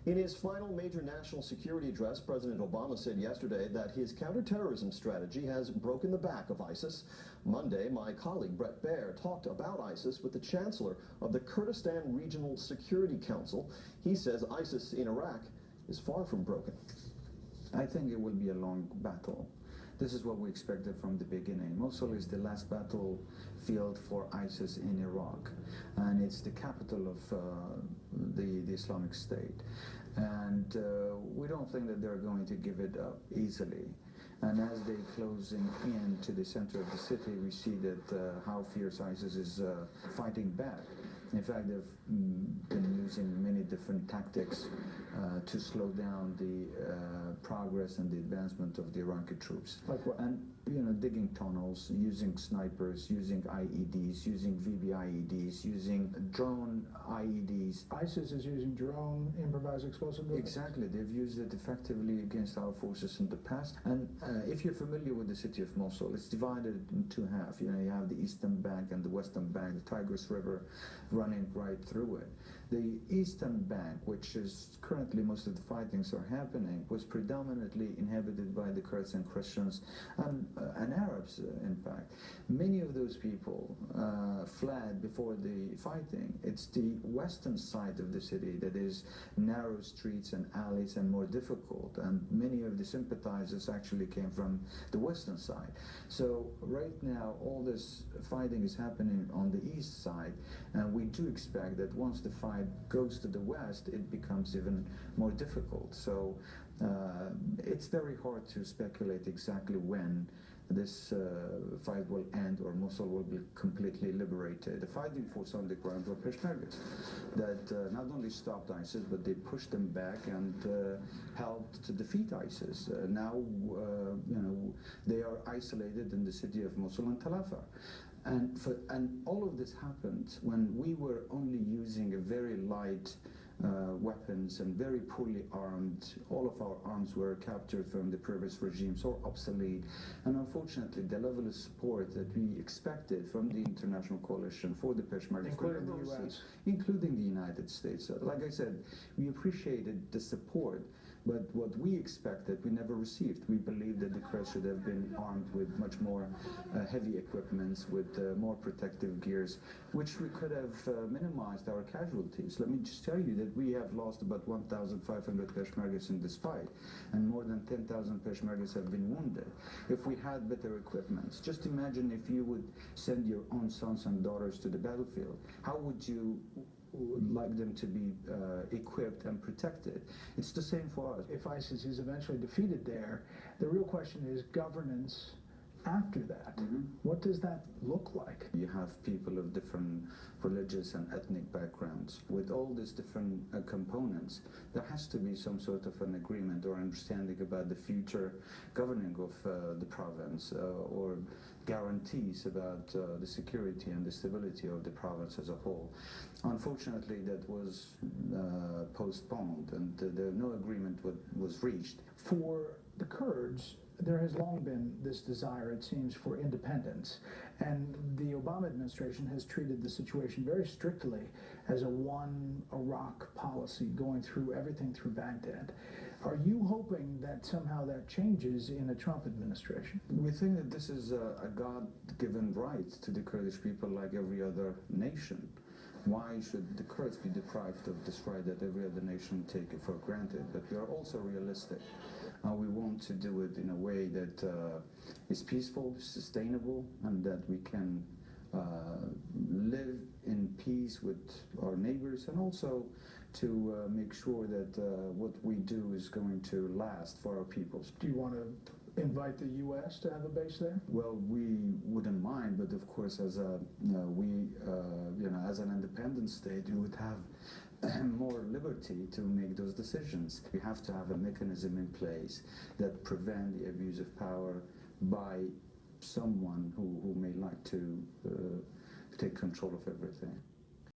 In his final major national security address, President Obama said yesterday that his counterterrorism strategy has broken the back of ISIS. Monday, my colleague Bret Baier talked about ISIS with the chancellor of the Kurdistan Regional Security Council. He says ISIS in Iraq is far from broken. I think it will be a long battle. This is what we expected from the beginning. Mosul is the last battlefield for ISIS in Iraq, and it's the capital of the Islamic State. And we don't think that they're going to give it up easily. And as they're closing in to the center of the city, we see that how fierce ISIS is fighting back. In fact, they've been using many different tactics to slow down the progress and the advancement of the Iraqi troops. Like what? And, you know, digging tunnels, using snipers, using IEDs, using VBIEDs, using drone IEDs. ISIS is using drone improvised explosive devices? Exactly. They've used it effectively against our forces in the past. And if you're familiar with the city of Mosul, it's divided in two halves. You know, you have the eastern bank and the western bank, the Tigris River running right through it. The eastern bank, which is currently most of the fightings are happening, was predominantly inhabited by the Kurds and Christians and Arabs, in fact. Many of those people fled before the fighting. It's the western side of the city that is narrow streets and alleys and more difficult, and many of the sympathizers actually came from the western side. So right now all this fighting is happening on the east side, and we do expect that once the fight goes to the west, it becomes even more difficult. So it's very hard to speculate exactly when this fight will end or Mosul will be completely liberated. The fighting force on the ground were Peshmergas that not only stopped ISIS, but they pushed them back and helped to defeat ISIS. Now, you know, they are isolated in the city of Mosul and Tel Afar. And all of this happened when we were only using a very light weapons and very poorly armed. All of our arms were captured from the previous regimes or obsolete. And unfortunately, the level of support that we expected from the international coalition for the Peshmerga, including the US, including the United States, like I said, we appreciated the support. But what we expected, we never received. We believed that the Kurds should have been armed with much more heavy equipments, with more protective gears, which we could have minimized our casualties. Let me just tell you that we have lost about 1,500 Peshmergas in this fight, and more than 10,000 Peshmergas have been wounded. If we had better equipment, just imagine if you would send your own sons and daughters to the battlefield. How would you like them to be equipped and protected? It's the same for us. If ISIS is eventually defeated there, the real question is governance after that. What does that look like? You have people of different religious and ethnic backgrounds. With all these different components, there has to be some sort of an agreement or understanding about the future governing of the province or guarantees about the security and the stability of the province as a whole. Unfortunately, that was postponed, and no agreement was reached. For the Kurds, there has long been this desire, it seems, for independence. And the Obama administration has treated the situation very strictly as a one Iraq policy, going through everything through Baghdad. Are you hoping that somehow that changes in a Trump administration? We think that this is a God-given right to the Kurdish people like every other nation. Why should the Kurds be deprived of this right that every other nation take it for granted? But we are also realistic. We want to do it in a way that is peaceful, sustainable, and that we can live in peace with our neighbors, and also to make sure that what we do is going to last for our peoples. Do you want to invite the U.S. to have a base there? Well, we wouldn't mind, but of course, as a as an independent state, we would have more liberty to make those decisions. We have to have a mechanism in place that prevent the abuse of power by someone who may like to take control of everything.